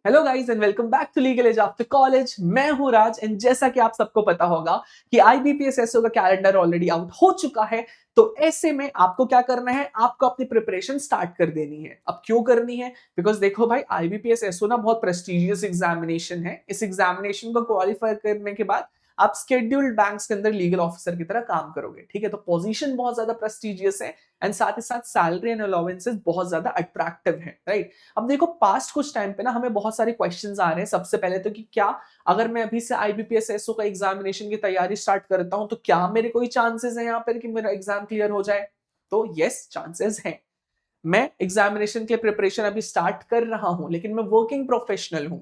Hello guys and welcome back to legal edge after college. मैं हूं राज and जैसा कि आप सबको पता होगा कि आईबीपीएस एसओ का कैलेंडर ऑलरेडी आउट हो चुका है। तो ऐसे में आपको क्या करना है, आपको अपनी प्रिपरेशन स्टार्ट कर देनी है। अब क्यों करनी है? बिकॉज देखो भाई, आईबीपीएस एसओ ना बहुत प्रेस्टिजियस एग्जामिनेशन है। इस एग्जामिनेशन को क्वालिफाई करने के बाद आप स्केड्यूल्ड बैंक्स के अंदर लीगल ऑफिसर की तरह काम करोगे। ठीक है, तो पोजीशन बहुत ज्यादा प्रेस्टिजियस है एंड साथ ही साथ सैलरी एंड अलाउंसेस बहुत ज्यादा अट्रैक्टिव है। राइट, अब देखो पास्ट कुछ टाइम पे ना हमें बहुत सारे क्वेश्चंस आ रहे हैं। सबसे पहले तो कि क्या अगर मैं अभी से आईबीपीएस एसओ का एग्जामिनेशन की तैयारी स्टार्ट करता हूं तो क्या मेरे कोई चांसेस है यहाँ पर कि मेरा एग्जाम क्लियर हो जाए? तो यस, चांसेस हैं। मैं एग्जामिनेशन के प्रिपरेशन अभी स्टार्ट कर रहा हूं लेकिन मैं वर्किंग प्रोफेशनल हूं।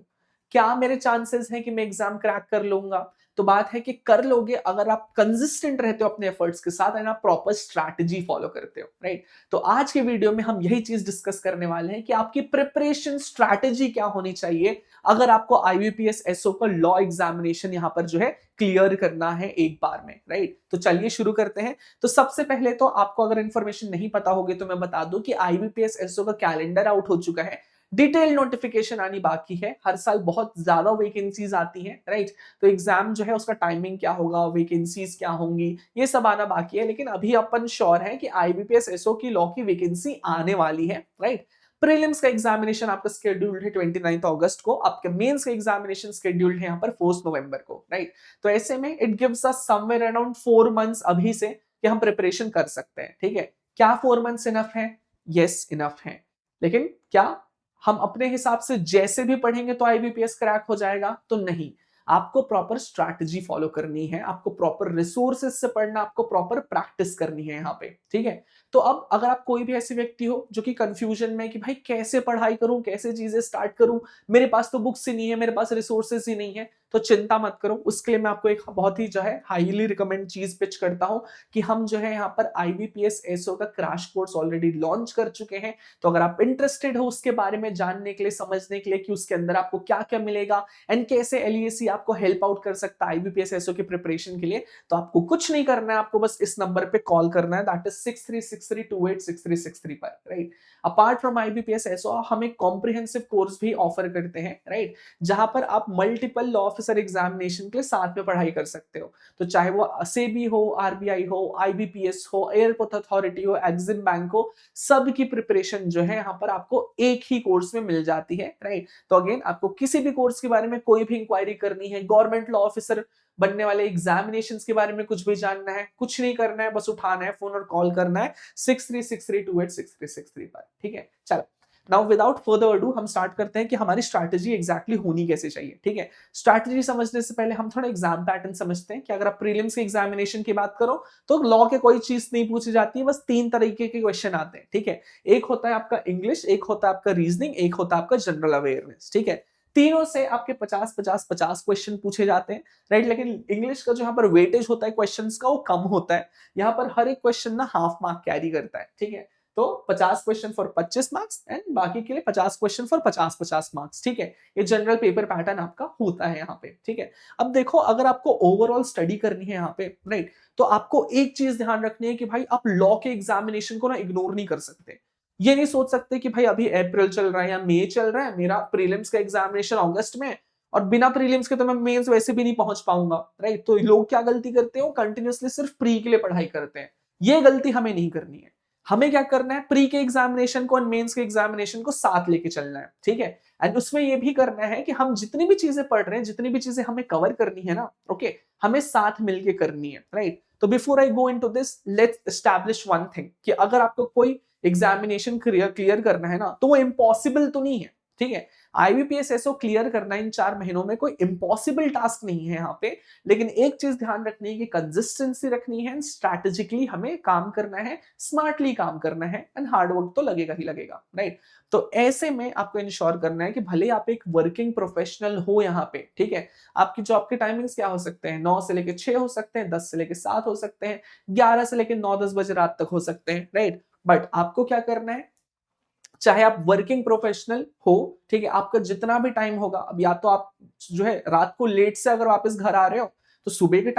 क्या मेरे चांसेस हैं कि मैं एग्जाम क्रैक कर लूंगा? तो बात है कि कर लोगे अगर आप कंसिस्टेंट रहते हो अपने एफर्ट्स के साथ एंड आप प्रॉपर स्ट्रैटेजी फॉलो करते हो। राइट, तो आज के वीडियो में हम यही चीज डिस्कस करने वाले हैं कि आपकी प्रिपरेशन स्ट्रैटेजी क्या होनी चाहिए अगर आपको आईबीपीएस एसओ का लॉ एग्जामिनेशन यहां पर जो है क्लियर करना है एक बार में। राइट, तो चलिए शुरू करते हैं। तो सबसे पहले तो आपको अगर इन्फॉर्मेशन नहीं पता होगी तो मैं बता दूं कि आईबीपीएस एसओ का कैलेंडर आउट हो चुका है। डिटेल नोटिफिकेशन आनी बाकी है। हर साल बहुत ज्यादा वैकेंसीज आती हैं। राइट, तो एग्जाम जो है उसका टाइमिंग क्या होगा, वैकेंसीज क्या होंगी, ये सब आना बाकी है। लेकिन अभी अपन श्योर है कि आईबीपीएस एसओ की लॉ की वैकेंसी आने वाली है। राइट, प्रीलिम्स का एग्जामिनेशन आपका स्केड्यूल्ड है 29 अगस्त को। आपके मेंस का एग्जामिनेशन स्केड्यूल्ड है यहाँ पर 4 नवंबर को। राइट, तो ऐसे में it gives us somewhere around 4 months अभी से कि हम प्रिपरेशन कर सकते हैं। ठीक है, क्या 4 मंथ्स इनफ है? यस, इनफ है। लेकिन क्या हम अपने हिसाब से जैसे भी पढ़ेंगे तो आईबीपीएस क्रैक हो जाएगा? तो नहीं, आपको प्रॉपर स्ट्रैटेजी फॉलो करनी है, आपको प्रॉपर रिसोर्सेज से पढ़ना, आपको प्रॉपर प्रैक्टिस करनी है यहाँ पे। ठीक है, तो अब अगर आप कोई भी ऐसे व्यक्ति हो जो कि कंफ्यूजन में कि भाई कैसे पढ़ाई करूं, कैसे चीजें स्टार्ट करूं, मेरे पास तो बुक्स ही नहीं है, मेरे पास रिसोर्सेज ही नहीं है, तो चिंता मत करो। उसके लिए मैं आपको एक बहुत ही जो है हाईली रिकमेंड चीज पिच करता हूं कि हम जो है यहाँ पर आईबीपीएस एसओ का क्रैश कोर्स ऑलरेडी लॉन्च कर चुके हैं। तो अगर आप इंटरेस्टेड हो उसके बारे में जानने के लिए, समझने के लिए कि उसके अंदर आपको क्या क्या मिलेगा एंड कैसे एलईसी आपको हेल्प आउट कर सकता है आईबीपीएस एसओ की प्रिपरेशन के लिए, तो आपको कुछ नहीं करना है, आपको बस इस नंबर पे कॉल करना है, दैट इज 6363286363 पर। Right, apart from IBPS SO हम एक कॉम्प्रिहेंसिव कोर्स भी ऑफर करते हैं। राइट, जहां पर आप मल्टीपल लॉ ऑफिसर एग्जामिनेशन के लिए साथ में पढ़ाई कर सकते हो। तो चाहे वो सेबी हो, आरबीआई हो, आईबीपीएस हो, एयरपोर्ट अथॉरिटी हो, एक्सिम बैंक हो, सब की प्रिपरेशन जो है यहाँ पर आपको एक ही कोर्स में मिल जाती है। राइट, तो अगेन आपको किसी भी कोर्स के बारे में कोई भी इंक्वायरी करनी है, गवर्नमेंट लॉ ऑफिसर बनने वाले एग्जामिनेशंस के बारे में कुछ भी जानना है, कुछ नहीं करना है, बस उठाना है फोन और कॉल करना है 6363286363 पर। ठीक है, चलो नाउ विदाउट फर्दर अडू हम स्टार्ट करते हैं कि हमारी स्ट्रैटेजी एग्जैक्टली होनी कैसे चाहिए। ठीक है, स्ट्रैटेजी समझने से पहले हम थोड़ा एग्जाम पैटर्न समझते हैं कि अगर आप प्रीलिम्स के एग्जामिनेशन की बात करो तो लॉ के कोई चीज नहीं पूछी जाती है, बस 3 तरीके के क्वेश्चन आते हैं। ठीक है, एक होता है आपका इंग्लिश, एक होता है आपका रीजनिंग, एक होता है आपका जनरल अवेयरनेस। ठीक है, तीनों से आपके 50 क्वेश्चन पूछे जाते हैं। राइट, लेकिन इंग्लिश का जो यहाँ पर वेटेज होता है क्वेश्चंस का वो कम होता है। यहाँ पर हर एक क्वेश्चन ना हाफ मार्क कैरी करता है। ठीक है, तो 50 क्वेश्चन फॉर 25 मार्क्स एंड बाकी के लिए 50 क्वेश्चन फॉर 50 मार्क्स। ठीक है, ये जनरल पेपर पैटर्न आपका होता है यहाँ पे। ठीक है, अब देखो अगर आपको ओवरऑल स्टडी करनी है यहाँ पे, राइट, तो आपको एक चीज ध्यान रखनी है कि भाई आप लॉ के एग्जामिनेशन को ना इग्नोर नहीं कर सकते। ये नहीं सोच सकते कि भाई अभी अप्रैल चल रहा है या मई चल रहा है, मेरा प्रीलिम्स का एग्जामिनेशन अगस्त में और बिना प्रीलिम्स के तो मैं मेंस वैसे भी नहीं पहुंच पाऊंगा। राइट, तो लोग क्या गलती करते हो, कंटिन्यूअसली सिर्फ प्री के लिए पढ़ाई करते हैं। ये गलती हमें नहीं करनी है। हमें क्या करना है, प्री के एग्जामिनेशन को और मेंस के एग्जामिनेशन को साथ लेके चलना है। ठीक है, एंड उसमें ये भी करना है कि हम जितनी भी चीजें पढ़ रहे हैं, जितनी भी चीजें हमें कवर करनी है ना, ओके, हमें साथ मिलके करनी है। राइट, तो before I go into this let's establish one thing कि अगर आपको कोई एग्जामिनेशन क्लियर करना है ना तो वो इम्पॉसिबल तो नहीं है। ठीक है, आईबीपीएस एसओ क्लियर करना इन 4 महीनों में कोई इम्पॉसिबल टास्क नहीं है यहाँ पे। लेकिन एक चीज ध्यान रखनी है कि कंसिस्टेंसी रखनी है, स्ट्रैटेजिकली हमें काम करना है, स्मार्टली काम करना है एंड हार्ड वर्क तो लगेगा ही लगेगा। राइट, तो ऐसे में आपको इंश्योर करना है कि भले आप एक वर्किंग प्रोफेशनल हो यहाँ पे, ठीक है, आपकी जॉब के टाइमिंग्स क्या हो सकते हैं, 9 से लेके 6 हो सकते हैं, 10 से लेके 7 हो सकते हैं, 11 से लेके 9-10 बजे रात तक हो सकते हैं। राइट, बट आपको क्या करना है, चाहे आप वर्किंग प्रोफेशनल हो, ठीक है, आपका जितना भी टाइम होगा, अब या तो आप जो है रात को लेट से अगर वापस घर आ रहे हो तो सुबह के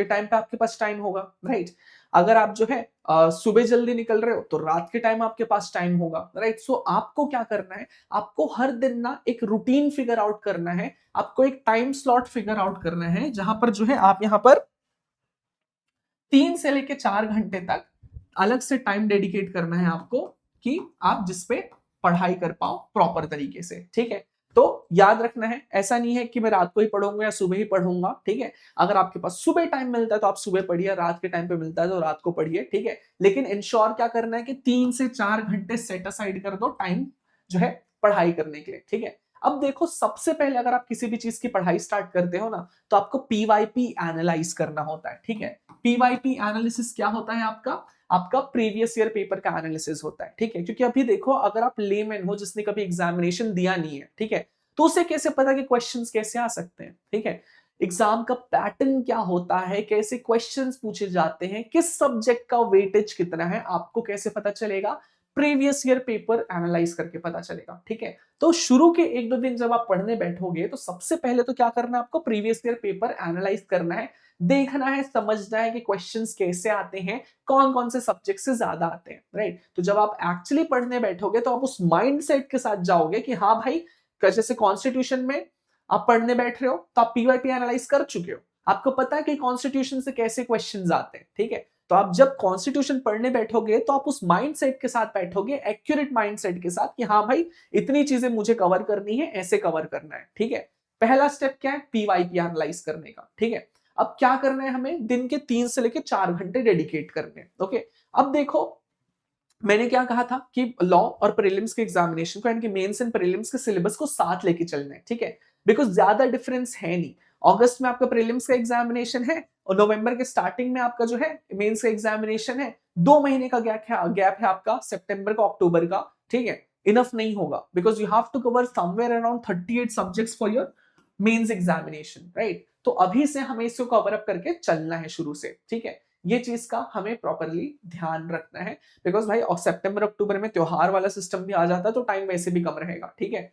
टाइम पे आपके पास टाइम होगा। राइट, अगर आप जो है सुबह जल्दी निकल रहे हो तो रात के टाइम आपके पास टाइम होगा, राइट। सो आपको क्या करना है, आपको हर दिन ना एक रूटीन फिगर आउट करना है, आपको एक टाइम स्लॉट फिगर आउट करना है जहां पर जो है आप यहां पर 3 से लेके 4 घंटे तक अलग से टाइम डेडिकेट करना है आपको, कि आप जिसपे पढ़ाई कर पाओ प्रॉपर तरीके से, ठीक है। तो याद रखना है, ऐसा नहीं है कि मैं रात को ही पढ़ूंगा या सुबह ही पढ़ूंगा, ठीक है। अगर आपके पास सुबह टाइम मिलता है तो आप सुबह पढ़िए, रात के टाइम पे मिलता है तो रात को पढ़िए, ठीक है। लेकिन इंश्योर क्या करना है कि 3 से 4 घंटे सेट असाइड कर दो टाइम जो है पढ़ाई करने के लिए, ठीक है। अब देखो, सबसे पहले अगर आप किसी भी चीज की पढ़ाई स्टार्ट करते हो ना, तो आपको पीवाईपी एनालाइज करना होता है, ठीक है। पीवाईपी एनालिसिस क्या होता है आपका, आपका प्रीवियस ईयर पेपर का एनालिसिस होता है, ठीक है। क्योंकि अभी देखो, अगर आप लेमैन हो जिसने कभी एग्जामिनेशन दिया नहीं है, ठीक है, तो उसे कैसे पता कि क्वेश्चंस कैसे आ सकते हैं, ठीक है। एग्जाम का पैटर्न क्या होता है, कैसे क्वेश्चंस पूछे जाते हैं, किस सब्जेक्ट का वेटेज कितना है, आपको कैसे पता चलेगा, प्रीवियस ईयर पेपर एनालाइज करके पता चलेगा, ठीक है। तो शुरू के 1-2 दिन जब आप पढ़ने बैठोगे तो सबसे पहले तो क्या करना है आपको, प्रीवियस ईयर पेपर एनालाइज करना है, देखना है, समझना है कि क्वेश्चंस कैसे आते हैं, कौन कौन से सब्जेक्ट से ज्यादा आते हैं, राइट। तो जब आप एक्चुअली पढ़ने बैठोगे तो आप उस माइंडसेट के साथ जाओगे कि हाँ भाई, जैसे कॉन्स्टिट्यूशन में आप पढ़ने बैठ रहे हो तो आप पीवाईपी एनालाइज कर चुके हो, आपको पता है कि कॉन्स्टिट्यूशन से कैसे क्वेश्चंस आते हैं, ठीक है। तो आप जब कॉन्स्टिट्यूशन पढ़ने बैठोगे तो आप उस माइंडसेट के साथ बैठोगे, एक्यूरेट माइंडसेट के साथ, कि हाँ भाई इतनी चीजें मुझे कवर करनी है, ऐसे कवर करना है, ठीक है। पहला स्टेप क्या है, पीवाईपी एनालाइज करने का, ठीक है। अब क्या करना है, हमें दिन के 3 से लेके 4 घंटे डेडिकेट करने हैं, ओके। अब देखो, मैंने क्या कहा था कि लॉ और प्रीलिम्स के एग्जामिनेशन को, यानी कि मेंस एंड प्रीलिम्स के सिलेबस को साथ लेके चलना है, ठीक है। बिकॉज ज्यादा डिफरेंस है नहीं, अगस्त में आपका प्रीलिम्स का एग्जामिनेशन है और नवंबर के स्टार्टिंग में आपका जो है मेंस का एग्जामिनेशन है, 2 महीने का गैप है आपका, सितंबर का अक्टूबर का, ठीक है। इनफ नहीं होगा, because you have to cover somewhere around 38 subjects for your mains examination, right. तो अभी से हमें इसको कवर अप करके चलना है शुरू से, ठीक है। ये चीज का हमें प्रॉपरली ध्यान रखना है, बिकॉज भाई और सितंबर अक्टूबर में त्योहार वाला सिस्टम भी आ जाता है तो टाइम वैसे भी कम रहेगा, ठीक है।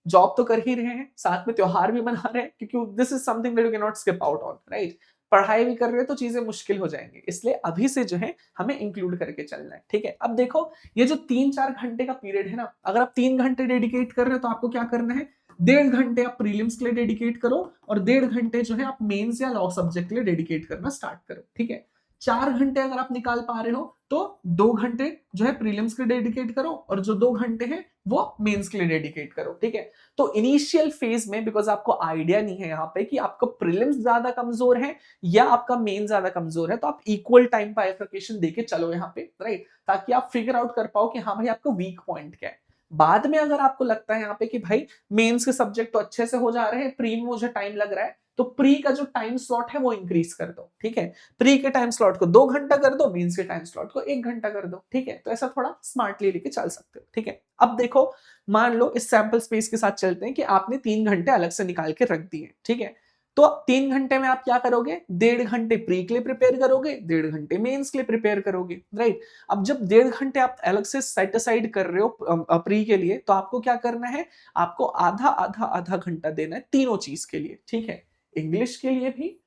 जॉब तो कर ही रहे हैं, साथ में त्योहार भी मना रहे हैं, क्योंकि this is something that you can not skip out on, right. पढ़ाई भी कर रहे हैं तो चीजें मुश्किल हो जाएंगी, इसलिए अभी से जो है हमें इंक्लूड करके चलना है, ठीक है। अब देखो, ये जो 3-4 घंटे का पीरियड है ना, अगर आप 3 घंटे डेडिकेट कर रहे हो तो आपको क्या करना है, 1.5 घंटे आप प्रीलिम्स के लिए डेडिकेट करो और 1.5 घंटे जो है आप मेंस या लॉ सब्जेक्ट के लिए डेडिकेट करना स्टार्ट करो, ठीक है। 4 घंटे अगर आप निकाल पा रहे हो तो 2 घंटे जो है प्रीलिम्स के लिए डेडिकेट करो और जो 2 घंटे हैं वो मेंस के लिए डेडिकेट करो, ठीक है। तो इनिशियल फेज में, बिकॉज आपको आइडिया नहीं है यहाँ पे कि आपका प्रीलिम्स ज्यादा कमजोर है या आपका मेन ज्यादा कमजोर है, तो आप इक्वल टाइम बाइफरकेशन देके चलो यहाँ पे, राइट, ताकि आप फिगर आउट कर पाओ कि हाँ भाई आपका वीक पॉइंट क्या है। बाद में अगर आपको लगता है यहाँ पे कि भाई मेंस के सब्जेक्ट तो अच्छे से हो जा रहे हैं, प्री में मुझे टाइम लग रहा है, तो प्री का जो टाइम स्लॉट है वो इंक्रीज कर दो, ठीक है। प्री के टाइम स्लॉट को 2 घंटा कर दो, मेंस के टाइम स्लॉट को 1 घंटा कर दो, ठीक है। तो ऐसा थोड़ा स्मार्टली लेके चल सकते हो, ठीक है। अब देखो, मान लो इस सैंपल स्पेस के साथ चलते हैं कि आपने 3 घंटे अलग से निकाल के रख दिए, ठीक है। तो 3 घंटे में आप क्या करोगे, 1.5 घंटे प्री के लिए प्रिपेयर करोगे, 1.5 घंटे मेंस के लिए प्रिपेयर करोगे, राइट। अब जब 1.5 घंटे आप अलग से सेट असाइड कर रहे हो प्री के लिए, तो आपको क्या करना है, आपको आधा आधा आधा घंटा देना है तीनों चीज के लिए, ठीक है। इंग्लिश के लिए भी,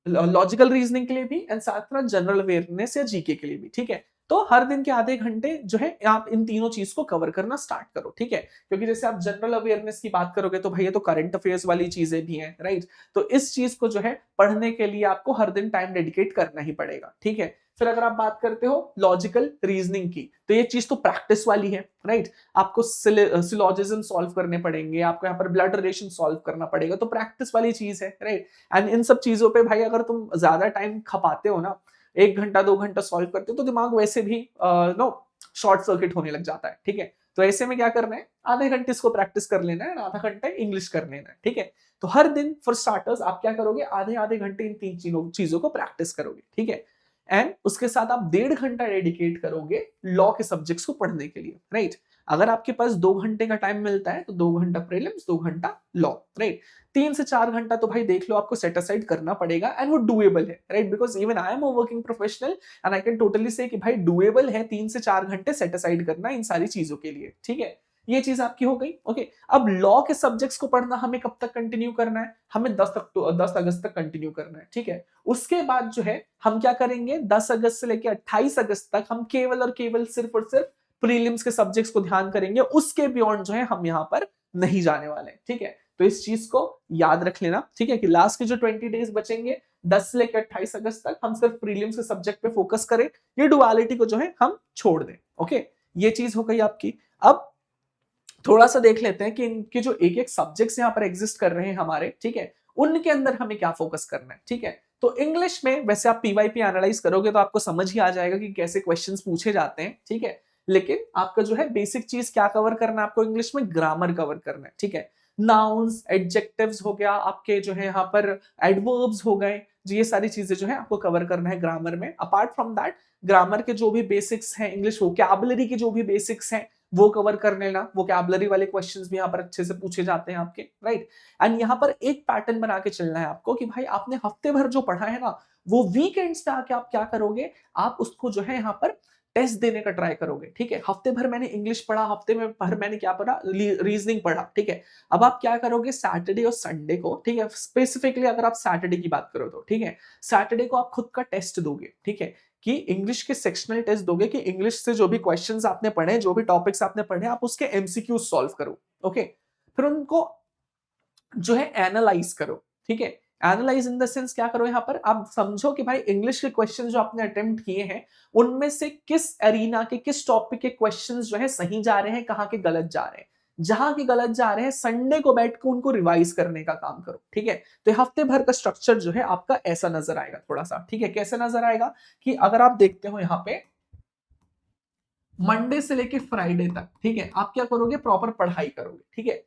लॉजिकल रीजनिंग के लिए भी, एंड साथ में जनरल अवेयरनेस या जीके के लिए भी, ठीक है। तो हर दिन के आधे घंटे जो है आप इन तीनों चीज को कवर करना स्टार्ट करो, ठीक है। क्योंकि जैसे आप जनरल अवेयरनेस की बात करोगे तो भैया तो करंट अफेयर्स वाली चीजें भी हैं, राइट। तो इस चीज को जो है पढ़ने के लिए आपको हर दिन टाइम डेडिकेट करना ही पड़ेगा, ठीक है। फिर अगर आप बात करते हो लॉजिकल रीजनिंग की, तो ये चीज तो प्रैक्टिस वाली है, राइट। आपको सिलोजिज्म सॉल्व करने पड़ेंगे, आपको यहाँ पर ब्लड रिलेशन सॉल्व करना पड़ेगा, तो प्रैक्टिस वाली चीज है, राइट। एंड इन सब चीजों पे भाई अगर तुम ज्यादा टाइम खपाते हो ना, 1 घंटा 2 घंटा सॉल्व करते हो, तो दिमाग वैसे भी नो शॉर्ट सर्किट होने लग जाता है, ठीक है। तो ऐसे में क्या करना है, आधे घंटे इसको प्रैक्टिस कर लेना है, आधा घंटा इंग्लिश कर लेना है, ठीक है। तो हर दिन फॉर स्टार्टर्स आप क्या करोगे, आधे आधे घंटे इन तीन चीजों को प्रैक्टिस करोगे, ठीक है। एंड उसके साथ आप 1.5 घंटा डेडिकेट करोगे लॉ के सब्जेक्ट्स को पढ़ने के लिए, राइट। अगर आपके पास 2 घंटे का टाइम मिलता है तो 2 घंटा प्रीलिम्स, 2 घंटा लॉ, राइट। 3 से 4 घंटा तो भाई देख लो आपको सेट असाइड करना पड़ेगा, एंड वो डुएबल है, right. Because even I am a working professional and I can totally से कि भाई डुएबल है 3 से 4 घंटे सेट असाइड करना इन सारी चीजों के लिए, ठीक है। ये चीज आपकी हो गई। ओके, अब लॉ के सब्जेक्ट्स को पढ़ना हमें कब तक कंटिन्यू करना है? हमें 10 अगस्त तक कंटिन्यू करना है, ठीक है। उसके बाद जो है हम क्या करेंगे, 10 अगस्त से लेकर 28 अगस्त तक हम केवल और केवल सिर्फ और सिर्फ प्रीलिम्स के सब्जेक्ट्स को ध्यान करेंगे, उसके बियॉन्ड जो है हम यहाँ पर नहीं जाने वाले, ठीक है। तो इस चीज को याद रख लेना, ठीक है, कि लास्ट के जो 20 डेज बचेंगे 10 से लेकर 28 अगस्त तक हम सिर्फ प्रीलिम्स के सब्जेक्ट पे फोकस करें, ये डुअलिटी को जो है हम छोड़ दें। ओके, ये चीज हो गई आपकी। अब थोड़ा सा देख लेते हैं कि इनके जो एक एक सब्जेक्ट्स यहाँ पर एग्जिस्ट कर रहे हैं हमारे, ठीक है, उनके अंदर हमें क्या फोकस करना है, ठीक है। तो इंग्लिश में वैसे आप पीवाईपी एनालाइज करोगे तो आपको समझ ही आ जाएगा कि कैसे क्वेश्चंस पूछे जाते हैं, ठीक है। लेकिन आपका जो है बेसिक चीज क्या कवर करना है आपको, इंग्लिश में ग्रामर कवर करना है, ठीक है। नाउन्स, एडजेक्टिव्स हो गया, आपके जो है यहाँ पर एडवर्ब्स हो गए, जो ये सारी चीजें जो है आपको कवर करना है ग्रामर में। अपार्ट फ्रॉम दैट ग्रामर के जो भी बेसिक्स हैं, इंग्लिश वोकैबुलरी के जो भी बेसिक्स हैं वो कवर कर लेना। वोकैबुलरी वाले क्वेश्चंस भी यहाँ पर अच्छे से पूछे जाते हैं आपके, राइट। एंड यहाँ पर एक पैटर्न बना के चलना है आपको कि भाई आपने हफ्ते भर जो पढ़ा है ना, वो वीकेंड्स पे आके आप क्या करोगे, आप उसको जो है यहाँ पर टेस्ट देने का ट्राई करोगे, ठीक है। हफ्ते भर मैंने इंग्लिश पढ़ा, हफ्ते में भर मैंने क्या पढ़ा, रीजनिंग पढ़ा, ठीक है। अब आप क्या करोगे, सैटरडे और संडे को, ठीक है, स्पेसिफिकली अगर आप सैटरडे की बात करो तो, ठीक है, सैटरडे को आप खुद का टेस्ट दोगे, ठीक है, कि इंग्लिश के सेक्शनल टेस्ट दोगे कि इंग्लिश से जो भी क्वेश्चंस आपने पढ़े, जो भी टॉपिक्स आपने पढ़े, आप उसके एमसीक्यू सॉल्व करो। ओके, फिर उनको जो है एनालाइज करो, ठीक है। एनालाइज इन द सेंस क्या करो, यहाँ पर आप समझो कि भाई इंग्लिश के क्वेश्चन जो आपने अटेम्प्ट किए हैं उनमें से किस एरिना के, किस टॉपिक के क्वेश्चंस जो है सही जा रहे हैं, कहाँ के गलत जा रहे हैं। जहां के गलत जा रहे हैं संडे को बैठ के उनको रिवाइज करने का काम करो, ठीक है। तो हफ्ते भर का स्ट्रक्चर जो है आपका ऐसा नजर आएगा थोड़ा सा, ठीक है। कैसे नजर आएगा कि अगर आप देखते हो यहाँ पे मंडे से लेके फ्राइडे तक, ठीक है, आप क्या करोगे, प्रॉपर पढ़ाई करोगे, ठीक है।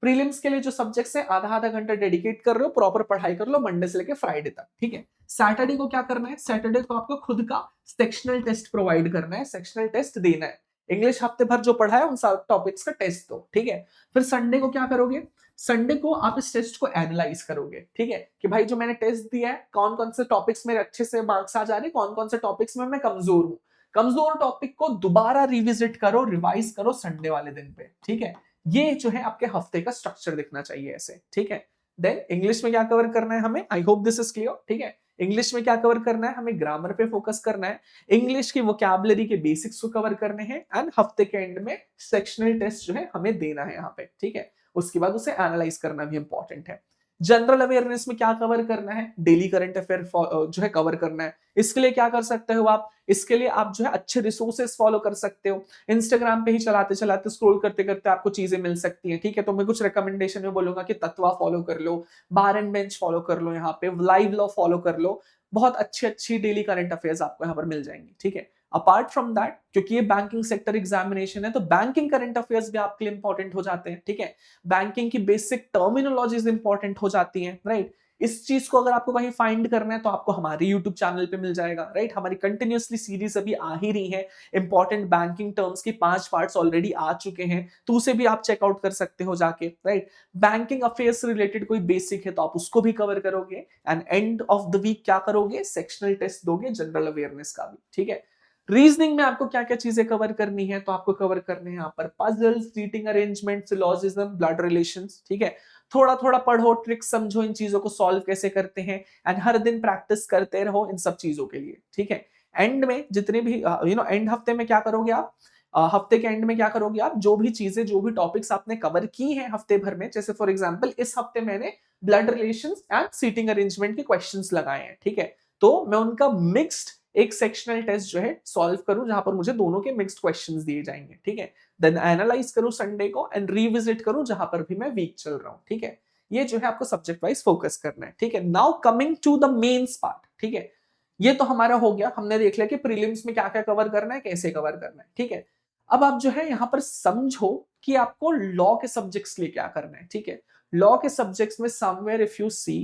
प्रीलिम्स के लिए जो सब्जेक्ट्स है आधा आधा घंटा डेडिकेट कर रहे हो, प्रॉपर पढ़ाई कर लो मंडे से लेके फ्राइडे तक, ठीक है। सैटरडे को क्या करना है, सैटरडे को आपको खुद का सेक्शनल टेस्ट प्रोवाइड करना है, सेक्शनल टेस्ट देना है। इंग्लिश हफ्ते भर जो पढ़ा है उन सब टॉपिक्स का टेस्ट दो, ठीक है। फिर संडे को क्या करोगे, संडे को आप इस टेस्ट को एनालाइज करोगे, ठीक है, कि भाई जो मैंने टेस्ट दिया है कौन कौन से टॉपिक्स मेरे अच्छे से मार्क्स आ जा रहे हैं, कौन कौन से टॉपिक्स में मैं कमजोर हूं। कमजोर टॉपिक को दोबारा रिविजिट करो, रिवाइज करो संडे वाले दिन पे, ठीक है। ये जो है आपके हफ्ते का स्ट्रक्चर दिखना चाहिए ऐसे, ठीक है। देन इंग्लिश में क्या कवर करना है हमें, I hope this is clear, ठीक है। इंग्लिश में क्या कवर करना है, हमें ग्रामर पे फोकस करना है, इंग्लिश की वोकैबुलरी के बेसिक्स को कवर करने हैं, एंड हफ्ते के एंड में सेक्शनल टेस्ट जो है हमें देना है यहाँ पे, ठीक है। उसके बाद उसे एनालाइज करना भी इंपॉर्टेंट है। जनरल अवेयरनेस में क्या कवर करना है, डेली करंट अफेयर जो है कवर करना है। इसके लिए क्या कर सकते हो आप, इसके लिए आप जो है अच्छे रिसोर्सेस फॉलो कर सकते हो। इंस्टाग्राम पे ही चलाते चलाते स्क्रॉल करते करते आपको चीजें मिल सकती हैं, ठीक है। तो मैं कुछ रिकमेंडेशन में बोलूंगा कि तत्वा फॉलो कर लो, बार एंड बेंच फॉलो कर लो, यहाँ पे लाइव लॉ फॉलो कर लो। बहुत अच्छी अच्छी डेली करंट अफेयर्स आपको यहाँ पर मिल जाएंगी, ठीक है। अपार्ट फ्रॉम दैट, क्योंकि ये बैंकिंग सेक्टर एग्जामिनेशन है तो बैंकिंग करंट अफेयर्स भी आपके लिए इंपॉर्टेंट हो जाते हैं, ठीक है। बैंकिंग की बेसिक टर्मिनोलॉजीज इंपॉर्टेंट हो जाती हैं, राइट। इस चीज को अगर आपको कहीं फाइंड करना है तो आपको हमारे यूट्यूब चैनल पे मिल जाएगा, राइट। हमारी कंटिन्यूअसली सीरीज अभी आ ही रही है, इंपॉर्टेंट बैंकिंग टर्म्स की 5 पार्ट्स ऑलरेडी आ चुके हैं, तो उसे भी आप चेकआउट कर सकते हो जाके, राइट। बैंकिंग अफेयर्स से रिलेटेड कोई बेसिक है तो आप उसको भी कवर करोगे, and end of the week क्या करोगे, सेक्शनल टेस्ट दोगे जनरल अवेयरनेस का भी, ठीक है। रीजनिंग में आपको क्या क्या चीजें कवर करनी है, तो आपको कवर करने हैं यहाँ पर puzzles, seating arrangement, syllogism, blood relations, ठीक है। थोड़ा थोड़ा पढ़ो, ट्रिक समझो, इन चीजों को सॉल्व कैसे करते हैं, एंड हर दिन प्रैक्टिस करते रहो इन सब चीजों के लिए, ठीक है। एंड में जितने भी एंड हफ्ते में क्या करोगे आप, हफ्ते के एंड में क्या करोगे आप, जो भी चीजें, जो भी टॉपिक्स आपने कवर की हैं हफ्ते भर में, जैसे फॉर एग्जांपल इस हफ्ते मैंने blood relations and seating arrangement के क्वेश्चंस लगाए हैं, ठीक है। तो मैं उनका मिक्स्ड एक सेक्शनल टेस्ट जो है सॉल्व करूं, जहां पर मुझे दोनों के मिक्स्ड क्वेश्चंस दिए जाएंगे, ठीक है। देन एनालाइज करूं संडे को, एंड रिविजिट करूं जहां पर भी मैं वीक चल रहा हूं, ठीक है। ये जो है आपको सब्जेक्ट वाइज फोकस करना है, ठीक है। Now coming to the mains part, ठीक है। ये तो हमारा हो गया, हमने देख लिया कि प्रीलिम्स में क्या क्या कवर करना है, कैसे कवर करना है, ठीक है। अब आप जो है यहाँ पर समझो कि आपको लॉ के सब्जेक्ट्स लिए क्या करना है, ठीक है। लॉ के सब्जेक्ट्स में समवेयर इफ यू सी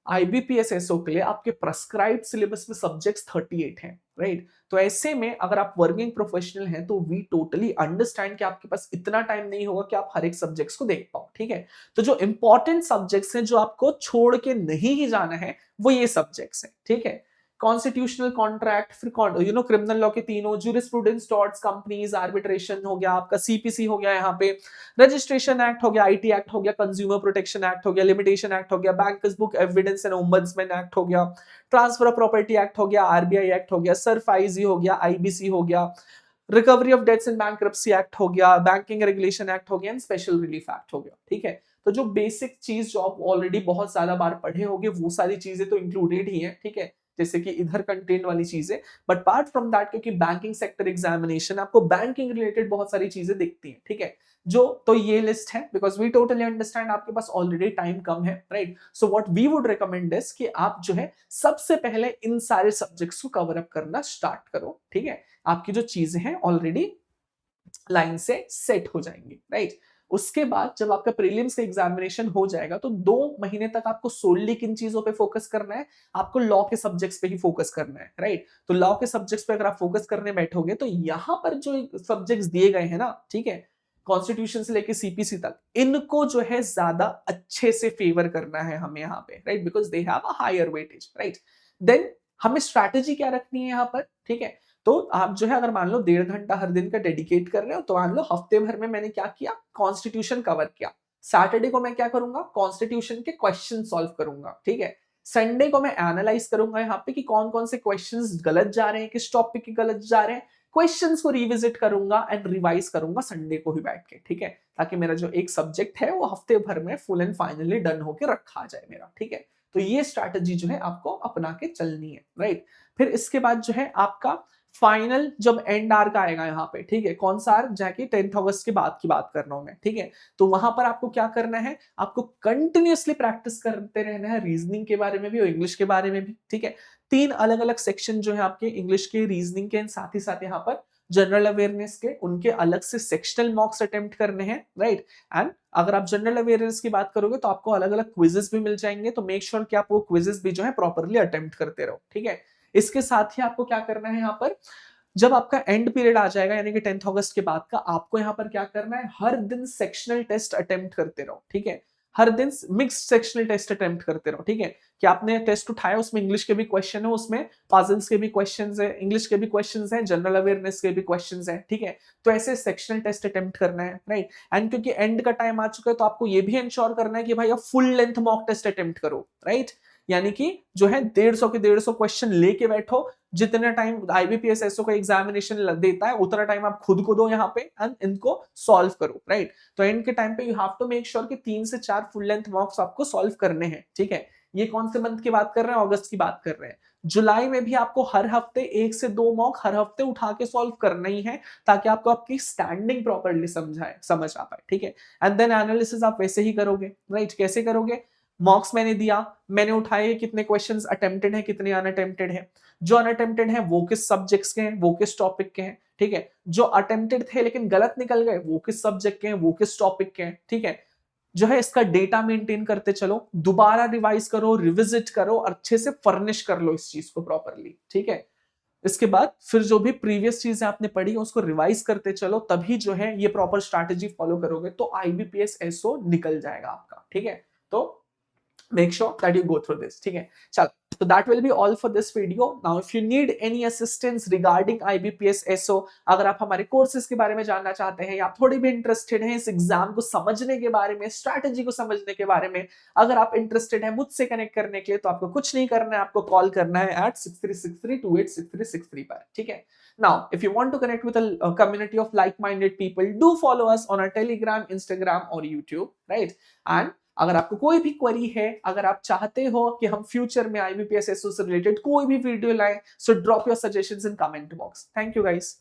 आईबीपीएसएसओ के लिए आपके प्रेस्क्राइब्ड सिलेबस में सब्जेक्ट्स 38 हैं, राइट। तो ऐसे में अगर आप वर्किंग प्रोफेशनल हैं तो वी टोटली अंडरस्टैंड कि आपके पास इतना टाइम नहीं होगा कि आप हर एक सब्जेक्ट्स को देख पाओ, ठीक है। तो जो इंपॉर्टेंट सब्जेक्ट्स हैं, जो आपको छोड़ के नहीं ही जाना है, वो ये सब्जेक्ट्स हैं, ठीक है। कॉन्स्टिट्यूशनल कॉन्ट्रैक्ट, फिर क्रिमिनल लॉ के तीनों, जूरिस्प्रूडेंस, टॉर्ट्स, कंपनीज, आर्बिट्रेशन हो गया, आपका सीपीसी हो गया, यहाँ पे रजिस्ट्रेशन एक्ट हो गया, आईटी एक्ट हो गया, कंज्यूमर प्रोटेक्शन एक्ट हो गया, लिमिटेशन एक्ट हो गया, bankers book evidence and ombudsman act हो गया, ट्रांसफर ऑफ प्रॉपर्टी एक्ट हो गया, आरबीआई एक्ट हो गया, सरफाइजी हो गया, आईबीसी हो गया, recovery of debts in bankruptcy act हो गया, बैंकिंग रेगुलेशन एक्ट हो गया एंड स्पेशल रिलीफ एक्ट हो गया। ठीक है, तो जो बेसिक चीज जो आप ऑलरेडी बहुत ज्यादा बार पढ़े होंगे वो सारी चीजें तो इंक्लूडेड ही है। ठीक है, जैसे कि इधर कंटेंट वाली चीजें, बट पार्ट फ्रॉम दैट क्योंकि बैंकिंग सेक्टर एग्जामिनेशन आपको बैंकिंग रिलेटेड बहुत सारी चीजें दिखती हैं। ठीक है, जो तो ये लिस्ट है बिकॉज वी टोटली अंडरस्टैंड आपके पास ऑलरेडी टाइम कम है, right. So what we would recommend is कि आप जो है सबसे पहले इन सारे सब्जेक्ट्स को कवर अप करना स्टार्ट करो। ठीक है, आपकी जो चीजें हैं ऑलरेडी लाइन से सेट हो जाएंगी, राइट। उसके बाद जब आपका प्रीलिम्स का एग्जामिनेशन हो जाएगा तो 2 महीने तक आपको सोलली किन चीजों पे फोकस करना है, आपको लॉ के सब्जेक्ट्स पे ही फोकस करना है, राइट। तो लॉ के सब्जेक्ट्स पे अगर आप फोकस करने बैठोगे तो यहां पर जो सब्जेक्ट्स दिए गए हैं ना, ठीक है, कॉन्स्टिट्यूशन से लेके सीपीसी तक, इनको जो है ज्यादा अच्छे से फेवर करना है हमें यहाँ पे, right, because they have a higher weightage, right. Then हमें स्ट्रैटेजी क्या रखनी है यहाँ पर, ठीक है। तो आप जो है अगर मान लो 1.5 घंटा हर दिन का डेडिकेट कर रहे हो तो मान लो हफ्ते भर में मैंने क्या किया, कॉन्स्टिट्यूशन कवर किया। सैटरडे को मैं क्या करूंगा, कॉन्स्टिट्यूशन के क्वेश्चन सॉल्व करूंगा। ठीक है, संडे को मैं एनालाइज करूंगा यहाँ पे कि कौन कौन से क्वेश्चंस गलत जा रहे हैं, किस टॉपिक के गलत जा रहे हैं, क्वेश्चंस को रिविजिट करूंगा एंड रिवाइज करूंगा संडे को ही बैठ के। ठीक है, ताकि मेरा जो एक सब्जेक्ट है वो हफ्ते भर में फुल एंड फाइनली डन होके रखा जाए मेरा। ठीक है, तो ये स्ट्रैटेजी जो है आपको अपना के चलनी है, राइट। फिर इसके बाद जो है आपका फाइनल जब एंड आर का आएगा यहाँ पे, ठीक है, कौन सा आर, जाके 10th अगस्त के बाद की बात कर रहा हूं मैं। ठीक है, तो वहां पर आपको क्या करना है, आपको कंटिन्यूअसली प्रैक्टिस करते रहना है, रीजनिंग के बारे में भी और इंग्लिश के बारे में भी। ठीक है, 3 अलग अलग सेक्शन जो है आपके इंग्लिश के, रीजनिंग के, साथ ही साथ यहाँ पर जनरल अवेयरनेस के, उनके अलग से सेक्शनल मॉक्स अटेम्प्ट करने हैं, राइट। एंड अगर आप जनरल अवेयरनेस की बात करोगे तो आपको अलग अलग क्विजेस भी मिल जाएंगे, तो मेक श्योर कि आप वो क्विजेस भी जो है प्रॉपरली अटेम्प्ट करते रहो। ठीक है, इसके साथ ही आपको क्या करना है, यहाँ पर जब आपका एंड पीरियड आ जाएगा यानी कि 10th अगस्त के बाद का, आपको यहाँ पर क्या करना है, हर दिन सेक्शनल टेस्ट अटेम्प्ट करते रहो। ठीक है, हर दिन मिक्स्ड सेक्शनल टेस्ट अटेम्प्ट करते रहो। ठीक है, कि आपने टेस्ट उठाया उसमें इंग्लिश के भी क्वेश्चन है, उसमें पजल्स के भी क्वेश्चंस है, इंग्लिश के भी क्वेश्चंस हैं, जनरल अवेयरनेस के भी क्वेश्चंस हैं। ठीक है, तो ऐसे सेक्शनल टेस्ट अटेम्प्ट करना है, राइट। एंड क्योंकि एंड का टाइम आ चुका है तो आपको ये भी इंश्योर करना है कि भाई आप full length mock test attempt करो, राइट। यानी कि जो है 150 के 150 क्वेश्चन लेके बैठो, जितना टाइम आईबीपीएस एसओ का एग्जामिनेशन देता है उतना टाइम आप खुद को दो यहाँ पे एंड इनको सॉल्व करो, राइट। तो एंड के टाइम पे you have to make sure कि 3 से 4 फुल लेंथ मॉक्स आपको सॉल्व करने हैं। ठीक है, ये कौन से मंथ की बात कर रहे हैं, अगस्त की बात कर रहे हैं। जुलाई में भी आपको हर हफ्ते 1 से 2 मॉक हर हफ्ते उठा के सॉल्व करना ही है, ताकि आपको आपकी स्टैंडिंग प्रॉपर्ली समझ आ पाए। ठीक है, एंड देन एनालिसिस आप वैसे ही करोगे, राइट। कैसे करोगे, मॉक्स मैंने दिया, मैंने उठाए कितने क्वेश्चंस अटेम्प्टेड हैं, कितने अनअटेम्प्टेड हैं, जो अनअटेम्प्टेड हैं वो किस सब्जेक्ट्स के हैं, वो किस टॉपिक के हैं। ठीक है, जो अटेम्प्टेड थे लेकिन गलत निकल गए वो किस सब्जेक्ट के हैं, वो किस टॉपिक के हैं। ठीक है, जो है इसका डेटा मेंटेन करते चलो, दोबारा रिवाइज करो, रिविजिट करो, अच्छे से फर्निश कर लो इस चीज को प्रॉपरली। ठीक है, इसके बाद फिर जो भी प्रीवियस चीजें आपने पढ़ी उसको रिवाइज करते चलो, तभी जो है ये प्रॉपर स्ट्रैटेजी फॉलो करोगे तो आईबीपीएस एसओ निकल जाएगा आपका। ठीक है, तो make sure that you go through this. ठीक है, चल, so that will be all for this video. Now if you need any assistance regarding IBPS SO, अगर आप हमारे कोर्सेज के बारे में जानना चाहते हैं या आप थोड़ी भी इंटरेस्टेड हैं इस एग्जाम को समझने के बारे में, स्ट्रैटेजी को समझने के बारे में, अगर आप इंटरेस्टेड हैं मुझसे कनेक्ट करने के लिए, तो आपको कुछ नहीं करना है, आपको कॉल करना है at 6363286363 पर। ठीक है, now if you want to connect with a community of like-minded people, do follow us on our Telegram, Instagram और YouTube, right? And अगर आपको कोई भी क्वेरी है, अगर आप चाहते हो कि हम फ्यूचर में आईबीपीएस एसओ से रिलेटेड कोई भी वीडियो लाएं, so drop your suggestions in comment box. Thank you guys.